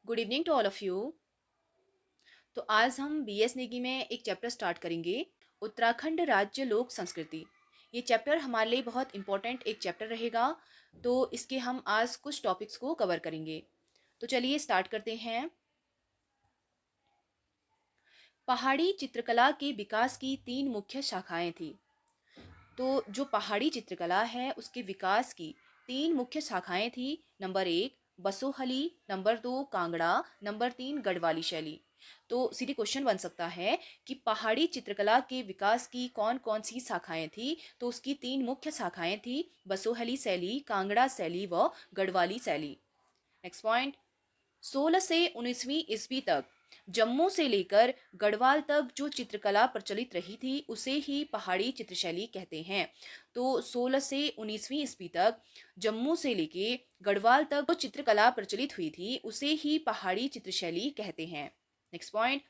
Good evening to all of you. तो आज हम बीएस नेगी में एक चैप्टर स्टार्ट करेंगे, उत्तराखंड राज्य लोक संस्कृति। ये चैप्टर हमारे लिए बहुत इंपॉर्टेंट एक चैप्टर रहेगा। तो इसके हम आज कुछ टॉपिक्स को कवर करेंगे। तो चलिए स्टार्ट करते हैं। पहाड़ी चित्रकला के विकास की तीन मुख्य शाखाएं थी। तो जो पहाड़ी चित्रकला है उसके विकास की तीन मुख्य शाखाएं थी। नंबर एक बसोहली, नंबर दो कांगड़ा, नंबर तीन गढ़वाली शैली। तो सीधे क्वेश्चन बन सकता है कि पहाड़ी चित्रकला के विकास की कौन कौन सी शाखाएं थी। तो उसकी तीन मुख्य शाखाएं थी, बसोहली शैली, कांगड़ा शैली व गढ़वाली शैली। नेक्स्ट पॉइंट, 16 से 19वीं ईस्वी तक जम्मू से लेकर गढ़वाल तक जो चित्रकला प्रचलित रही थी उसे ही पहाड़ी चित्रशैली कहते हैं। तो 16 से 19वीं ईस्वी तक जम्मू से लेके गढ़वाल तक जो चित्रकला प्रचलित हुई थी उसे ही पहाड़ी चित्रशैली कहते हैं। नेक्स्ट पॉइंट,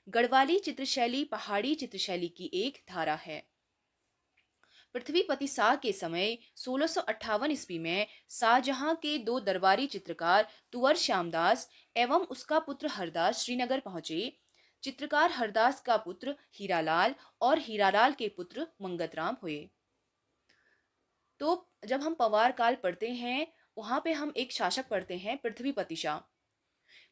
गढ़वाली चित्रशैली पहाड़ी चित्रशैली की एक धारा है। पृथ्वीपति शाह के समय 1658 ईस्वी में शाहजहां के दो दरबारी चित्रकार तुवर श्यामदास एवं उसका पुत्र हरदास श्रीनगर पहुंचे। चित्रकार हरदास का पुत्र हीरालाल और हीरालाल के पुत्र मंगतराम हुए। तो जब हम पवार काल पढ़ते हैं वहां पे हम एक शासक पढ़ते हैं पृथ्वीपति शाह।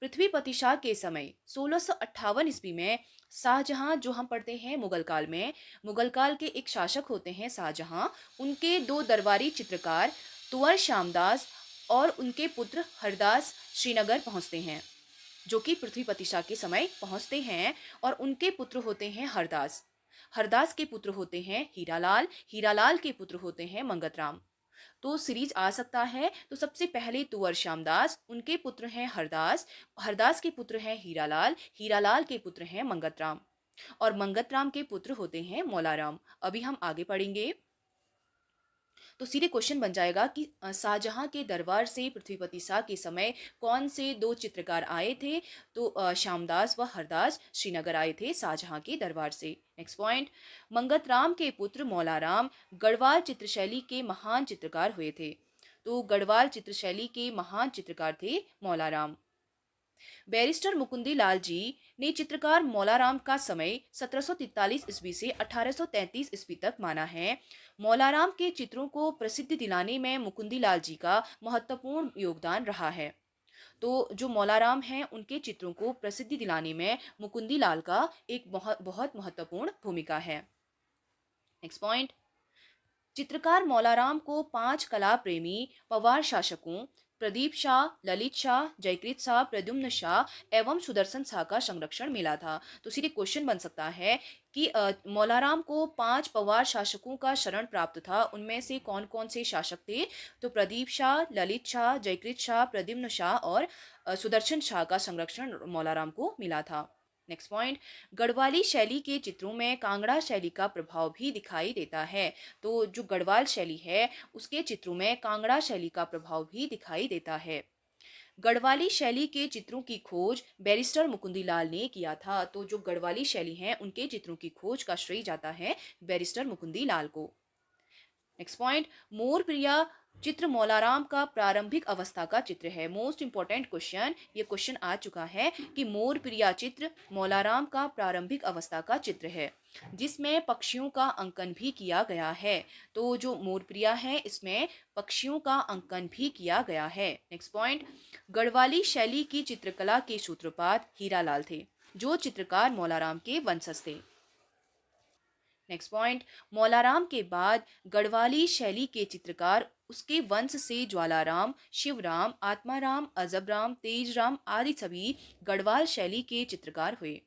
पृथ्वीपति शाह के समय 1658 ईस्वी में शाहजहां, जो हम पढ़ते हैं मुगल काल में, मुगल काल के एक शासक होते हैं शाहजहां, उनके दो दरबारी चित्रकार तुवर श्यामदास और उनके पुत्र हरदास श्रीनगर पहुंचते हैं, जो कि पृथ्वीपति शाह के समय पहुंचते हैं। और उनके पुत्र होते हैं हरदास, हरदास के पुत्र होते हैं हीरालाल, हीरालाल के पुत्र होते हैं मंगतराम। तो सीरीज आ सकता है। तो सबसे पहले तुवर श्यामदास, उनके पुत्र हैं हरदास, हरदास के पुत्र हैं हीरालाल, हीरालाल के पुत्र हैं मंगतराम और मंगतराम के पुत्र होते हैं मौलाराम। अभी हम आगे पढ़ेंगे। तो सीधे क्वेश्चन बन जाएगा कि शाहजहां के दरबार से पृथ्वीपति शाह के समय कौन से दो चित्रकार आए थे। तो श्यामदास व हरदास श्रीनगर आए थे शाहजहां के दरबार से। नेक्स्ट पॉइंट, मंगतराम के पुत्र मौलाराम गढ़वाल चित्रशैली के महान चित्रकार हुए थे। तो गढ़वाल चित्रशैली के महान चित्रकार थे मौलाराम। बैरिस्टर मुकुंदी लाल जी ने चित्रकार मौलाराम का समय 1743 ईस्वी से 1833 ईस्वी तक माना है। मौलाराम के चित्रों को प्रसिद्धि दिलाने में मुकुंदी लाल जी का महत्वपूर्ण योगदान रहा है। तो जो मौलाराम हैं उनके चित्रों को प्रसिद्धि दिलाने में मुकुंदी लाल का एक बहुत बहुत महत्वपूर्ण भूमिका है। नेक्स्ट पॉइंट, चित्रकार मौलाराम को पांच कला प्रेमी पवार शासकों प्रदीप शाह, ललित शाह, जयकृत शाह, प्रद्युम्न शाह एवं सुदर्शन शाह का संरक्षण मिला था। तो सीधे क्वेश्चन बन सकता है कि मौलाराम को पांच पवार शासकों का शरण प्राप्त था, उनमें से कौन कौन से शासक थे। तो प्रदीप शाह, ललित शाह, जयकृत शाह, प्रद्युम्न शाह और सुदर्शन शाह का संरक्षण मौलाराम को मिला था। नेक्स्ट पॉइंट, गढ़वाली शैली के चित्रों में कांगड़ा शैली का प्रभाव भी दिखाई देता है। तो जो गढ़वाल शैली है उसके चित्रों में कांगड़ा शैली का प्रभाव भी दिखाई देता है। गढ़वाली शैली के चित्रों की खोज बैरिस्टर मुकुंदी लाल ने किया था। तो जो गढ़वाली शैली है उनके चित्रों की खोज का श्रेय जाता है बैरिस्टर मुकुंदी लाल को। नेक्स्ट पॉइंट, मोर प्रिया चित्र मौलाराम का प्रारंभिक अवस्था का चित्र है। मोस्ट इंपॉर्टेंट क्वेश्चन, ये क्वेश्चन आ चुका है कि मोर प्रिया चित्र मौलाराम का प्रारंभिक अवस्था का चित्र है, जिसमें पक्षियों का अंकन भी किया गया है। तो जो मोर प्रिया है इसमें पक्षियों का अंकन भी किया गया है। नेक्स्ट पॉइंट, गढ़वाली शैली की चित्रकला के सूत्रपात हीरालाल थे, जो चित्रकार मौलाराम के वंशज थे। नेक्स्ट पॉइंट, मौलाराम के बाद गढ़वाली शैली के चित्रकार उसके वंश से ज्वालाराम, शिवराम, आत्माराम, अजबराम, तेजराम आदि सभी गढ़वाल शैली के चित्रकार हुए।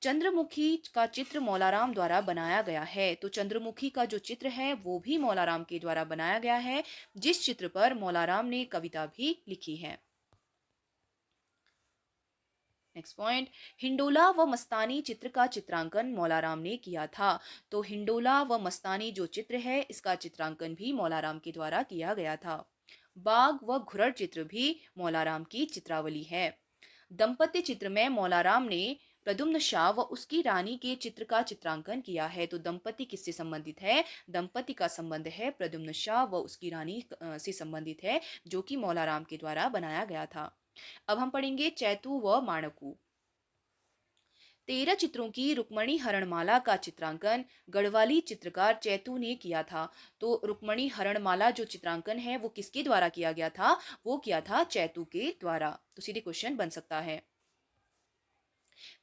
चंद्रमुखी का चित्र मौलाराम द्वारा बनाया गया है। तो चंद्रमुखी का जो चित्र है वो भी मौलाराम के द्वारा बनाया गया है, जिस चित्र पर मौलाराम ने कविता भी लिखी है। नेक्स्ट पॉइंट, हिंडोला व मस्तानी चित्र का चित्रांकन मौलाराम ने किया था। तो हिंडोला व मस्तानी जो चित्र है इसका चित्रांकन भी मौलाराम के द्वारा किया गया था। बाघ व घुरड़ चित्र भी मौलाराम की चित्रावली है। दंपत्य चित्र में मौलाराम ने प्रद्युम्न शाह व उसकी रानी के चित्र का चित्रांकन किया है। तो दंपति किससे संबंधित है? दंपति का संबंध है प्रद्युम्न शाह व उसकी रानी से संबंधित है, जो कि मौलाराम के द्वारा बनाया गया था। अब हम पढ़ेंगे चैतू व माणकू। 13 चित्रों की रुक्मणी हरणमाला का चित्रांकन गढ़वाली चित्रकार चैतू ने किया था। तो रुक्मणी हरणमाला जो चित्रांकन है वो किसके द्वारा किया गया था? वो किया था चैतू के द्वारा। तो सीधे क्वेश्चन बन सकता है।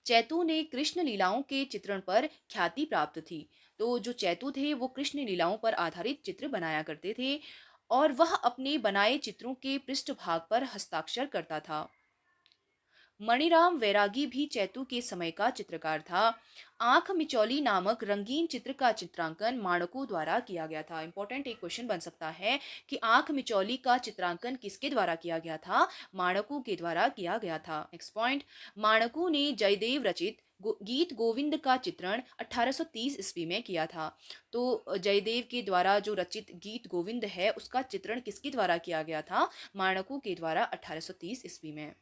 चैतू ने कृष्ण लीलाओं के चित्रण पर ख्याति प्राप्त थी। तो जो चैतू थे वो कृष्ण लीलाओं पर आधारित चित्र बनाया करते थे और वह अपने बनाए चित्रों के पृष्ठभाग पर हस्ताक्षर करता था। मणिराम वैरागी भी चैतू के समय का चित्रकार था। आंख मिचौली नामक रंगीन चित्र का चित्रांकन माणकों द्वारा किया गया था। इंपॉर्टेंट एक क्वेश्चन बन सकता है कि आंख मिचौली का चित्रांकन किसके द्वारा किया गया था? माणकों के द्वारा किया गया था। नेक्स्ट पॉइंट, माणकों ने जयदेव रचित गीत गोविंद का चित्रण 1830 ईस्वी में किया था। तो जयदेव के द्वारा जो रचित गीत गोविंद है उसका चित्रण किसके द्वारा किया गया था? माणकों के द्वारा 1830 ईस्वी में।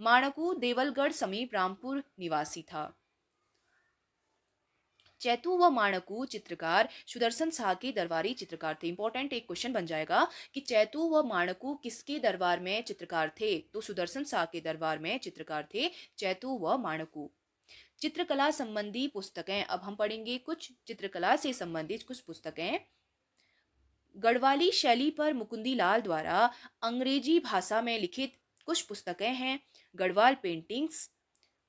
माणकू देवलगढ़ समीप रामपुर निवासी था। चैतू व माणकू चित्रकार सुदर्शन शाह के दरबारी चित्रकार थे। इंपॉर्टेंट एक क्वेश्चन बन जाएगा कि चैतू व माणकू किसके दरबार में चित्रकार थे? तो सुदर्शन शाह के दरबार में चित्रकार थे चैतू व माणकू। चित्रकला संबंधी पुस्तकें। अब हम पढ़ेंगे कुछ चित्रकला से संबंधित कुछ पुस्तकें। गढ़वाली शैली पर मुकुंदी लाल द्वारा अंग्रेजी भाषा में लिखित कुछ पुस्तकें हैं। Garhwal paintings,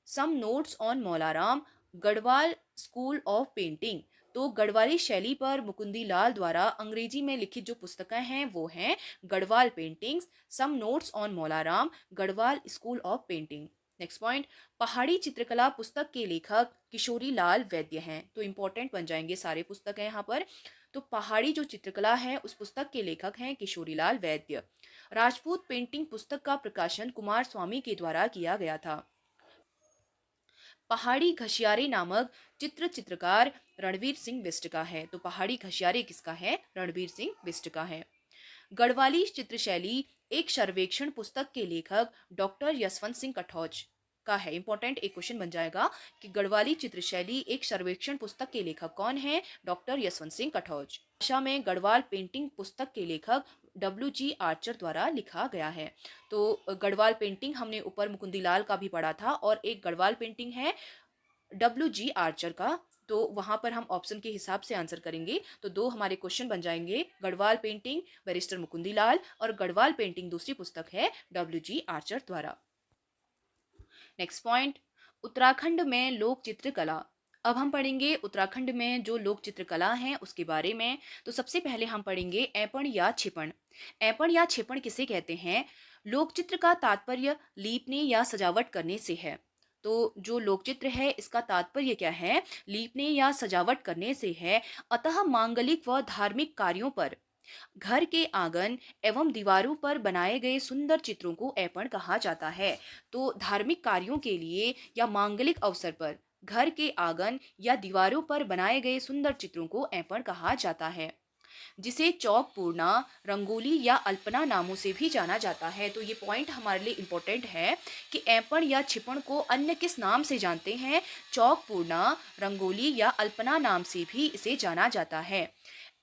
some notes on Maularam, Garhwal school of painting. तो गढ़वाली शैली पर मुकुंदी लाल द्वारा अंग्रेजी में लिखित जो पुस्तकें हैं वो हैं Garhwal paintings, some notes on Maularam, Garhwal school of painting. Next point, Pahari चित्रकला पुस्तक के लेखक किशोरी लाल वैद्य हैं। तो इंपॉर्टेंट बन जाएंगे सारे पुस्तक हैं यहाँ पर। तो पहाड़ी जो चित्रकला है उस पुस्तक के लेखक हैं किशोरी लाल वैद्य। राजपूत पेंटिंग पुस्तक का प्रकाशन कुमार स्वामी के द्वारा किया गया था। पहाड़ी घशियारे नामक चित्रकार रणवीर सिंह बिष्ट का है। तो पहाड़ी घशियारे किसका है? रणवीर सिंह बिष्ट का है। गढ़वाली चित्रशैली एक सर्वेक्षण पुस्तक के लेखक डॉक्टर यशवंत सिंह कटौच का है। इंपॉर्टेंट एक क्वेश्चन बन जाएगा कि गढ़वाली चित्रशैली एक सर्वेक्षण पुस्तक के लेखक कौन है? डॉक्टर यशवंत सिंह कटौच। भाषा में गढ़वाल पेंटिंग पुस्तक के लेखक WG आर्चर द्वारा लिखा गया है। तो गढ़वाल पेंटिंग हमने ऊपर मुकुंदीलाल का भी पढ़ा था और एक गढ़वाल पेंटिंग है WG आर्चर का। तो वहां पर हम ऑप्शन के हिसाब से आंसर करेंगे। तो दो हमारे क्वेश्चन बन जाएंगे, गढ़वाल पेंटिंग बैरिस्टर मुकुंदीलाल और गढ़वाल पेंटिंग दूसरी पुस्तक है WG आर्चर द्वारा। नेक्स्ट पॉइंट, उत्तराखंड में लोक चित्रकला। अब हम पढ़ेंगे उत्तराखंड में जो लोक चित्रकला है उसके बारे में। तो सबसे पहले हम पढ़ेंगे ऐपण या छिपण। ऐपण या छिपण किसे कहते हैं? लोक चित्र का तात्पर्य लीपने या सजावट करने से है। तो जो लोकचित्र है इसका तात्पर्य क्या है? लीपने या सजावट करने से है। अतः मांगलिक व धार्मिक कार्यों पर घर के आंगन एवं दीवारों पर बनाए गए सुंदर चित्रों को ऐपण कहा जाता है। तो धार्मिक कार्यों के लिए या मांगलिक अवसर पर घर के आंगन या दीवारों पर बनाए गए सुंदर चित्रों को ऐपण कहा जाता है, जिसे चौक पूर्णा, रंगोली या अल्पना नामों से भी जाना जाता है। तो ये पॉइंट हमारे लिए इम्पोर्टेंट है कि ऐपण या छिपण को अन्य किस नाम से जानते हैं? चौक पूर्णा, रंगोली या अल्पना नाम से भी इसे जाना जाता है।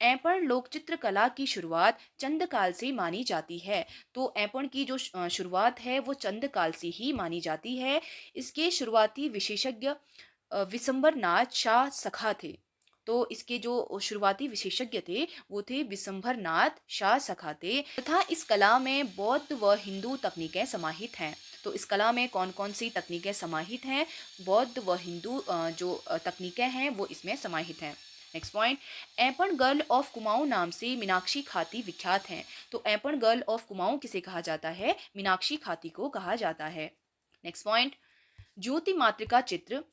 ऐपण लोकचित्र कला की शुरुआत चंद काल से मानी जाती है। तो ऐपण की जो शुरुआत है वो चंद काल से ही मानी जाती है। इसके शुरुआती विशेषज्ञ विशंबर नाथ शाह सखा थे। तो इसके जो शुरुआती विशेषज्ञ थे वो थे विशंभर नाथ शाह सखा थे तथा इस कला में बौद्ध व हिंदू तकनीकें समाहित हैं। तो इस कला में कौन कौन सी तकनीकें समाहित हैं? बौद्ध व हिंदू जो तकनीकें हैं वो इसमें समाहित हैं। Next point, Aipan girl of Kumaon नाम से मीनाक्षी खाती विख्यात हैं। तो ऐपण गर्ल ऑफ कुमाऊं किसे कहा जाता है? मीनाक्षी खाती को कहा जाता है। नेक्स्ट पॉइंट, ज्योति मातृका चित्र।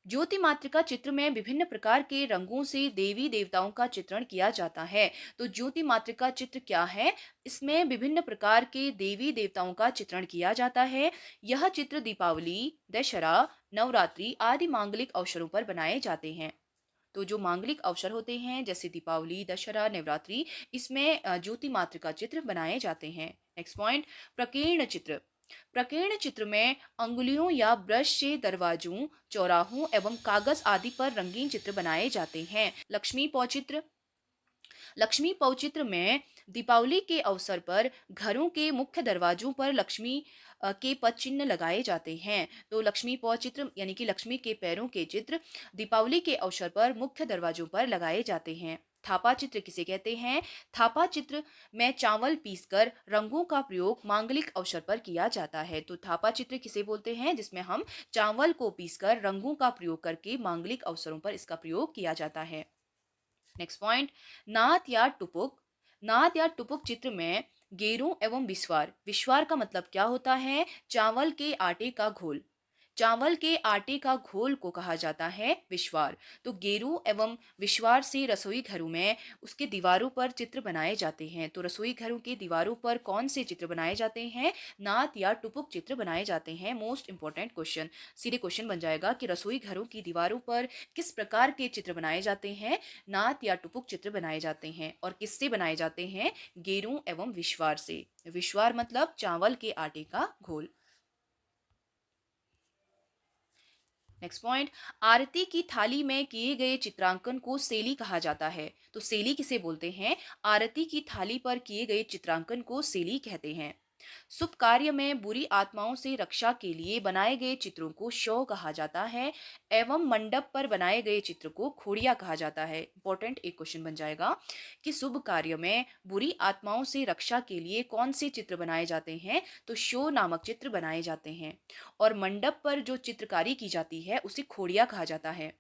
ज्योति मातृका चित्र में विभिन्न प्रकार के रंगों से देवी देवताओं का चित्रण किया जाता है। तो ज्योति मातृका चित्र क्या है? इसमें विभिन्न प्रकार के देवी देवताओं का चित्रण किया जाता है। यह चित्र दीपावली, दशहरा, नवरात्रि आदि मांगलिक अवसरों पर बनाए जाते हैं। तो जो मांगलिक अवसर होते हैं जैसे दीपावली, दशहरा, नवरात्रि, इसमें ज्योति मातृका चित्र बनाए जाते हैं। नेक्स्ट पॉइंट, प्रकीर्ण चित्र। प्रकीर्ण चित्र में अंगुलियों या ब्रश से दरवाजों, चौराहों एवं कागज आदि पर रंगीन चित्र बनाए जाते हैं। लक्ष्मी पौचित्र में दीपावली के अवसर पर घरों के मुख्य दरवाजों पर लक्ष्मी के पद चिन्ह लगाए जाते हैं। तो लक्ष्मी पौचित्र यानी कि लक्ष्मी के पैरों के चित्र दीपावली के अवसर पर मुख्य दरवाजों पर लगाए जाते हैं। थापा चित्र किसे कहते हैं? थापा चित्र में चावल पीसकर रंगों का प्रयोग मांगलिक अवसर पर किया जाता है। तो थापा चित्र किसे बोलते हैं? जिसमें हम चावल को पीसकर रंगों का प्रयोग करके मांगलिक अवसरों पर इसका प्रयोग किया जाता है। नेक्स्ट पॉइंट, नात या टुपुक चित्र में गेरू एवं विस्वार। विस्वार का मतलब क्या होता है? चावल के आटे का घोल। चावल के आटे का घोल को कहा जाता है विस्वार। तो गेरू एवं विस्वार से रसोई घरों में उसके दीवारों पर चित्र बनाए जाते हैं। तो रसोई घरों की दीवारों पर कौन से चित्र बनाए जाते हैं? नात या टुपुक चित्र बनाए जाते हैं। मोस्ट इंपॉर्टेंट क्वेश्चन, सीधे क्वेश्चन बन जाएगा कि रसोई घरों की दीवारों पर किस प्रकार के चित्र बनाए जाते हैं? नात या टुपुक चित्र बनाए जाते हैं। और किससे बनाए जाते हैं? गेरू एवं विस्वार से। विस्वार मतलब चावल के आटे का घोल। नेक्स्ट पॉइंट, आरती की थाली में किए गए चित्रांकन को सेली कहा जाता है। तो सेली किसे बोलते हैं? आरती की थाली पर किए गए चित्रांकन को सेली कहते हैं। शुभ कार्य में बुरी आत्माओं से रक्षा के लिए बनाए गए चित्रों को शव कहा जाता है एवं मंडप पर बनाए गए चित्र को खोड़िया कहा जाता है। इंपॉर्टेंट एक क्वेश्चन बन जाएगा कि शुभ कार्य में बुरी आत्माओं से रक्षा के लिए कौन से चित्र बनाए जाते हैं? तो शो नामक चित्र बनाए जाते हैं। और मंडप पर जो चित्रकारी की जाती है उसे खोड़िया कहा जाता है।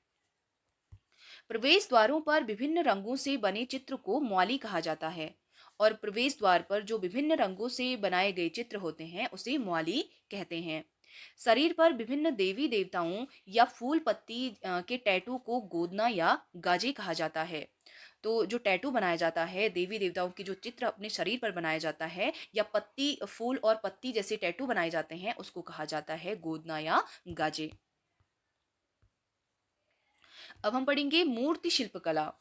प्रवेश द्वारों पर विभिन्न रंगों से बने चित्र को मौली कहा जाता है। और प्रवेश द्वार पर जो विभिन्न रंगों से बनाए गए चित्र होते हैं उसे मौली कहते हैं। शरीर पर विभिन्न देवी देवताओं या फूल पत्ती के टैटू को गोदना या गाजे कहा जाता है। तो जो टैटू बनाया जाता है, देवी देवताओं की जो चित्र अपने शरीर पर बनाया जाता है या पत्ती, फूल और पत्ती जैसे टैटू बनाए जाते हैं, उसको कहा जाता है गोदना या गाजे। अब हम पढ़ेंगे मूर्ति शिल्पकला।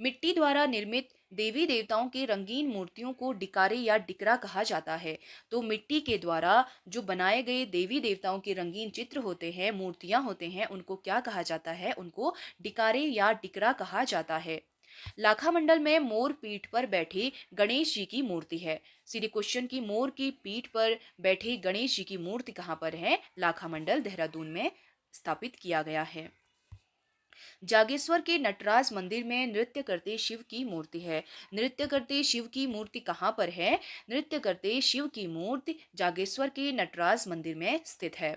मिट्टी द्वारा निर्मित देवी देवताओं के रंगीन मूर्तियों को डिकारे या डिकरा कहा जाता है। तो मिट्टी के द्वारा जो बनाए गए देवी देवताओं के रंगीन चित्र होते हैं, मूर्तियां होते हैं, उनको क्या कहा जाता है? उनको डिकारे या डिकरा कहा जाता है। लाखा मंडल में मोर पीठ पर बैठे गणेश जी की मूर्ति है। सीधे क्वेश्चन की मोर की पीठ पर बैठे गणेश जी की मूर्ति कहाँ पर है? लाखा मंडल देहरादून में स्थापित किया गया है। जागेश्वर के नटराज मंदिर में नृत्य करते शिव की मूर्ति है। नृत्य करते शिव की मूर्ति कहाँ पर है? नृत्य करते शिव की मूर्ति जागेश्वर के नटराज मंदिर में स्थित है।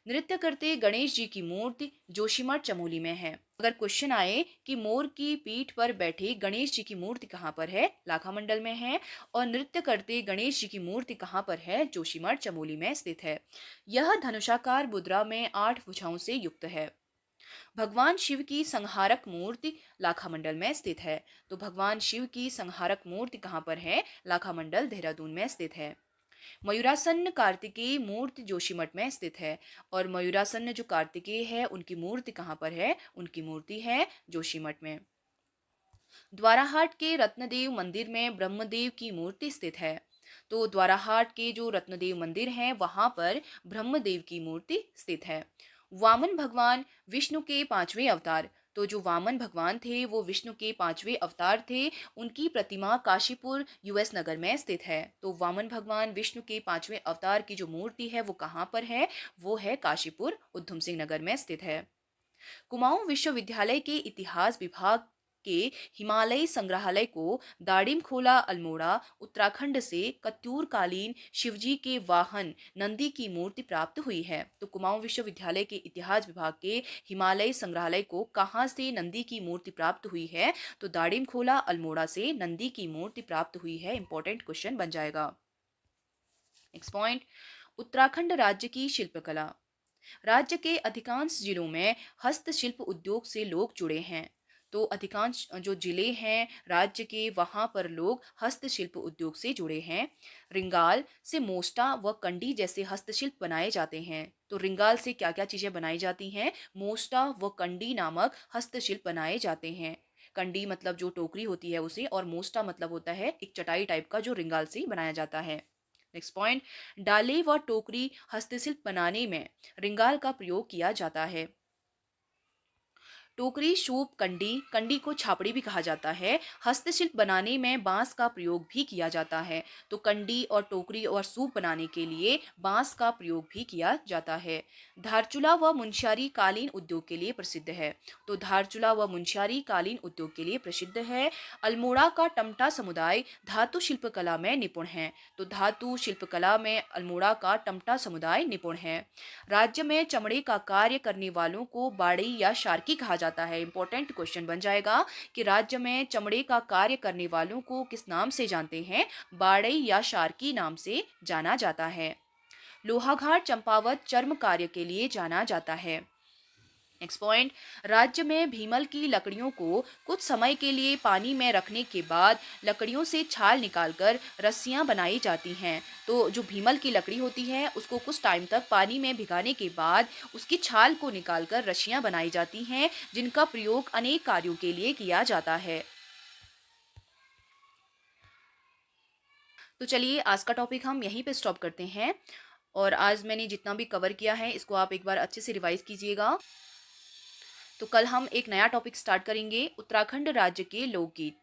नृत्य करते गणेश जी की मूर्ति जोशीमठ चमोली में है। अगर क्वेश्चन आए कि मोर की पीठ पर बैठे गणेश जी की मूर्ति कहाँ पर है? लाखा मंडल में है। और नृत्य करते गणेश जी की मूर्ति कहाँ पर है? जोशीमठ चमोली में स्थित है। यह धनुषाकार मुद्रा में 8 भुजाओं से युक्त है। भगवान शिव की संहारक मूर्ति लाखा मंडल में स्थित है। तो भगवान शिव की संहारक मूर्ति कहाँ पर है? लाखा मंडल देहरादून में स्थित है। मयूरासन्न कार्तिकेय मूर्ति जोशीमठ में स्थित है। और मयूरासन्न जो कार्तिकेय है उनकी मूर्ति कहाँ पर है? उनकी मूर्ति है जोशीमठ में। द्वाराहाट के रत्नदेव मंदिर में ब्रह्मदेव की मूर्ति स्थित है। तो द्वाराहाट के जो रत्नदेव मंदिर हैं वहां पर ब्रह्मदेव की मूर्ति स्थित है। वामन भगवान विष्णु के 5वें अवतार। तो जो वामन भगवान थे वो विष्णु के 5वें अवतार थे। उनकी प्रतिमा काशीपुर यूएस नगर में स्थित है। तो वामन भगवान विष्णु के 5वें अवतार की जो मूर्ति है वो कहाँ पर है? वो है काशीपुर उधम सिंह नगर में स्थित है। कुमाऊं विश्वविद्यालय के इतिहास विभाग के हिमालयी संग्रहालय को दाड़िम खोला अल्मोड़ा उत्तराखंड से कत्यूर कालीन शिवजी के वाहन नंदी की मूर्ति प्राप्त हुई है। तो कुमाऊं विश्वविद्यालय के इतिहास विभाग के हिमालयी संग्रहालय को कहाँ से नंदी की मूर्ति प्राप्त हुई है? तो दाड़िम खोला अल्मोड़ा से नंदी की मूर्ति प्राप्त हुई है। इंपॉर्टेंट क्वेश्चन बन जाएगा। नेक्स्ट पॉइंट, उत्तराखंड राज्य की शिल्पकला। राज्य के अधिकांश जिलों में हस्तशिल्प उद्योग से लोग जुड़े हैं। तो अधिकांश जो जिले हैं राज्य के वहां पर लोग हस्तशिल्प उद्योग से जुड़े हैं। रिंगाल से मोस्टा व कंडी जैसे हस्तशिल्प बनाए जाते हैं। तो रिंगाल से क्या क्या चीजें बनाई जाती हैं? मोस्टा व कंडी नामक हस्तशिल्प बनाए जाते हैं। कंडी मतलब जो टोकरी होती है उसे, और मोस्टा मतलब होता है एक चटाई टाइप का जो रिंगाल से बनाया जाता है। नेक्स्ट पॉइंट, डाले व टोकरी हस्तशिल्प बनाने में रिंगाल का प्रयोग किया जाता है। टोकरी, सूप, कंडी, कंडी को छापड़ी भी कहा जाता है, हस्तशिल्प बनाने में बांस का प्रयोग भी किया जाता है। तो कंडी और टोकरी और सूप बनाने के लिए बांस का प्रयोग भी किया जाता है। धारचूला व मुनस्यारी कालीन उद्योग के लिए प्रसिद्ध है। तो धारचूला व मुनस्यारी कालीन उद्योग के लिए प्रसिद्ध है। अल्मोड़ा का टमटा समुदाय धातु शिल्पकला में निपुण है। तो धातु शिल्पकला में अल्मोड़ा का टमटा समुदाय निपुण है। राज्य में चमड़े का कार्य करने वालों को बाड़ी या शार्की कहा जाता है। इंपॉर्टेंट क्वेश्चन बन जाएगा कि राज्य में चमड़े का कार्य करने वालों को किस नाम से जानते हैं? बाड़ी या शार्की नाम से जाना जाता है। लोहाघाट चंपावत चर्म कार्य के लिए जाना जाता है। नेक्स्ट पॉइंट, राज्य में भीमल की लकड़ियों को कुछ समय के लिए पानी में रखने के बाद लकड़ियों से छाल निकालकर रस्सियां बनाई जाती हैं। तो जो भीमल की लकड़ी होती है उसको कुछ टाइम तक पानी में भिगाने के बाद उसकी छाल को निकालकर रस्सियां बनाई जाती हैं, जिनका प्रयोग अनेक कार्यों के लिए किया जाता है। तो चलिए आज का टॉपिक हम यहीं पे स्टॉप करते हैं, और आज मैंने जितना भी कवर किया है इसको आप एक बार अच्छे से रिवाइज कीजिएगा। तो कल हम एक नया टॉपिक स्टार्ट करेंगे, उत्तराखंड राज्य के लोकगीत।